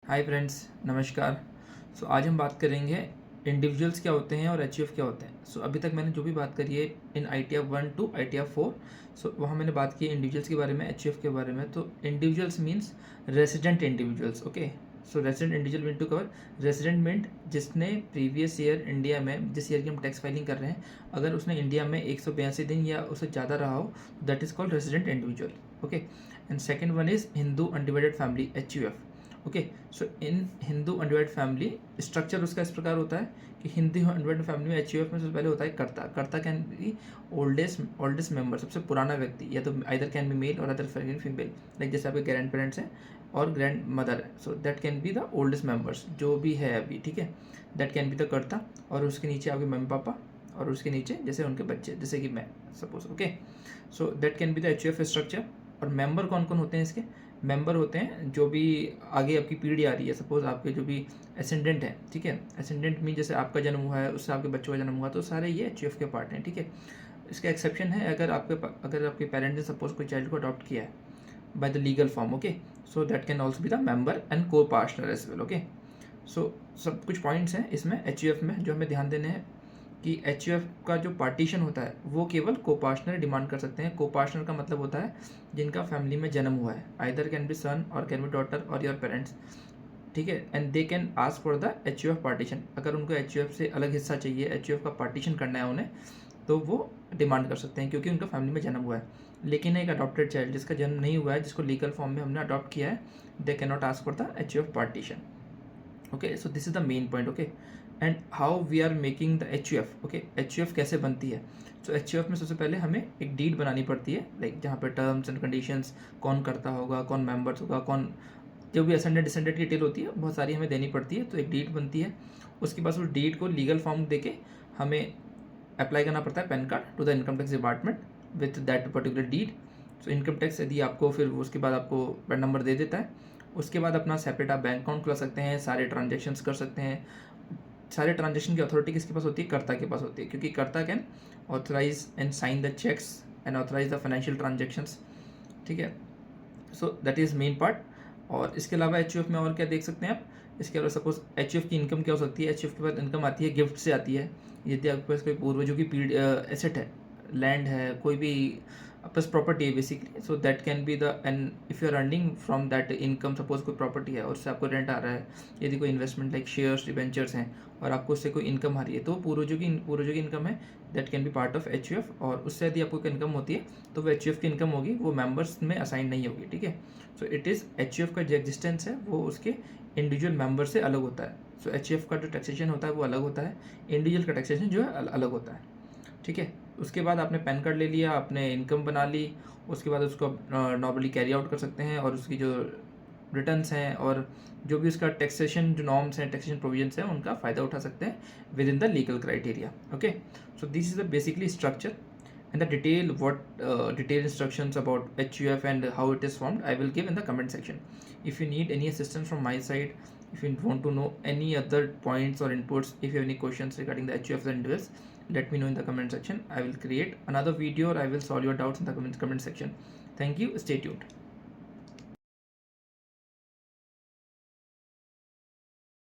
Hi friends, नमस्कार। आज हम बात करेंगे इंडिविजुअल्स क्या होते हैं और एचयूएफ क्या होते हैं। अभी तक मैंने जो भी बात करी है इन ITF 1 टू ITF 4, वहाँ मैंने बात की इंडिविजुअल्स के बारे में, एचयूएफ के बारे में। तो individuals means resident individuals. Okay, resident individual mean to cover resident mean जिसने प्रीवियस ईयर इंडिया में, जिस ईयर की हम टैक्स फाइलिंग कर रहे हैं, अगर उसने इंडिया में 182 दिन या उससे ज़्यादा रहा हो, that is called resident individual. Okay, and second one is Hindu undivided family, HUF। Okay, in Hindu undivided family structure उसका इस प्रकार होता है कि हिंदू अनडिवाइडेड फैमिली में HUF में सबसे पहले होता है कर्ता। कर्ता कैन बी ओल्डेस्ट मेंबर, सबसे पुराना व्यक्ति, या तो आइदर कैन बी मेल और अदर फीमेल। लाइक जैसे आपके ग्रैंड पेरेंट्स हैं और ग्रैंड मदर है, सो that can be the oldest members जो भी है अभी, ठीक है। दैट कैन बी द कर्ता, और उसके नीचे आपके मम्मी पापा, और उसके नीचे जैसे उनके बच्चे, जैसे कि मैं suppose. Okay, so that can be the HUF structure. और मेंबर कौन कौन होते हैं इसके? मेंबर होते हैं जो भी आगे आपकी पीढ़ी आ रही है, सपोज आपके जो भी एसेंडेंट है, ठीक है। एसेंडेंट मीन जैसे आपका जन्म हुआ है, उससे आपके बच्चों का जन्म हुआ, तो सारे ये HUF के पार्ट हैं, ठीक है। इसका एक्सेप्शन है अगर आपके पेरेंट्स ने सपोज कोई चाइल्ड को अडॉप्ट किया है by the legal form. Okay, so that can also be the member and को पार्टनर एज वेल। ओके, सब कुछ पॉइंट्स हैं इसमें HUF में जो हमें ध्यान देने हैं कि HUF का जो पार्टीशन होता है वो केवल को-पार्टनर डिमांड कर सकते हैं। को-पार्टनर का मतलब होता है जिनका फैमिली में जन्म हुआ है, आइदर कैन बी सन और कैन बी डॉटर और योर पेरेंट्स, ठीक है। And they can ask for the HUF partition. अगर उनको HUF से अलग हिस्सा चाहिए, HUF का पार्टीशन करना है उन्हें, तो वो डिमांड कर सकते हैं क्योंकि उनका फैमिली में जन्म हुआ है। लेकिन एक अडॉप्टेड चाइल्ड जिसका जन्म नहीं हुआ है, जिसको लीगल फॉर्म में हमने अडॉप्ट किया है, they can not ask for the HUF partition. Okay, so this is the main point. Okay, and how we are making the HUF। Okay, HUF कैसे बनती है? HUF में सबसे पहले हमें एक डीड बनानी पड़ती है, लाइक जहाँ पे टर्म्स एंड कंडीशंस, कौन करता होगा, कौन मेंबर्स होगा, कौन जो भी असेंडेंट डिसेंडेंट की डिटेल होती है, बहुत सारी हमें देनी पड़ती है। तो एक डीड बनती है, उसके बाद उस डीड को लीगल फॉर्म देके हमें अप्लाई करना पड़ता है PAN card to the income tax department with that particular deed. Income tax यदि आपको फिर उसके बाद आपको पैन नंबर दे देता है, उसके बाद अपना सेपरेट आप बैंक अकाउंट खुला सकते हैं, सारे ट्रांजेक्शन्स कर सकते हैं। सारे ट्रांजेक्शन की अथॉरिटी किसके पास होती है? कर्ता के पास होती है, क्योंकि karta can authorise and sign the cheques and authorise the financial transactions, ठीक है। That is main part. और इसके अलावा HUF में और क्या देख सकते हैं आप? इसके अलावा सपोज HUF की इनकम क्या हो सकती है? HUF के बाद इनकम आती है गिफ्ट से आती है। यदि आपके पास कोई पूर्वजों की एसेट है, लैंड है, कोई भी आपके पास प्रॉपर्टी है basically, so that can be the, and if you are earning from that income, suppose कोई प्रॉपर्टी है और उससे आपको रेंट आ रहा है, यदि कोई इन्वेस्टमेंट लाइक शेयर्स डिबेंचर्स हैं और आपको उससे कोई इनकम आ रही है, तो पूर्वजों की इनकम है, that can B part of HUF। और उससे यदि आपको इनकम होती है तो वो HUF की इनकम होगी, वो मेंबर्स में असाइन नहीं होगी, ठीक है। इट इज़ HUF का जो एग्जिस्टेंस है वो उसके इंडिविजुअल मेंबर से अलग होता है। HUF का जो टैक्सेशन होता है वो अलग होता है, इंडिविजुअल का टैक्सेशन जो है अलग होता है, ठीक है। उसके बाद आपने पैन कार्ड ले लिया, आपने इनकम बना ली, उसके बाद उसको नॉर्मली कैरी आउट कर सकते हैं और उसकी जो रिटर्न्स हैं और जो भी उसका टैक्सेशन जो नॉर्म्स हैं, टैक्सेशन प्रोविजंस हैं, उनका फ़ायदा उठा सकते हैं with in the legal criteria. Okay, so this is the basically structure and the detailed instructions about HUF and how it is formed I will give in the comment section. If you need any assistance from my side, if you want to know any other points or inputs, if you have any questions regarding the HUF and individuals, let me know in the comment section. I will create another video or I will solve your doubts in the comment section. Thank you, stay tuned.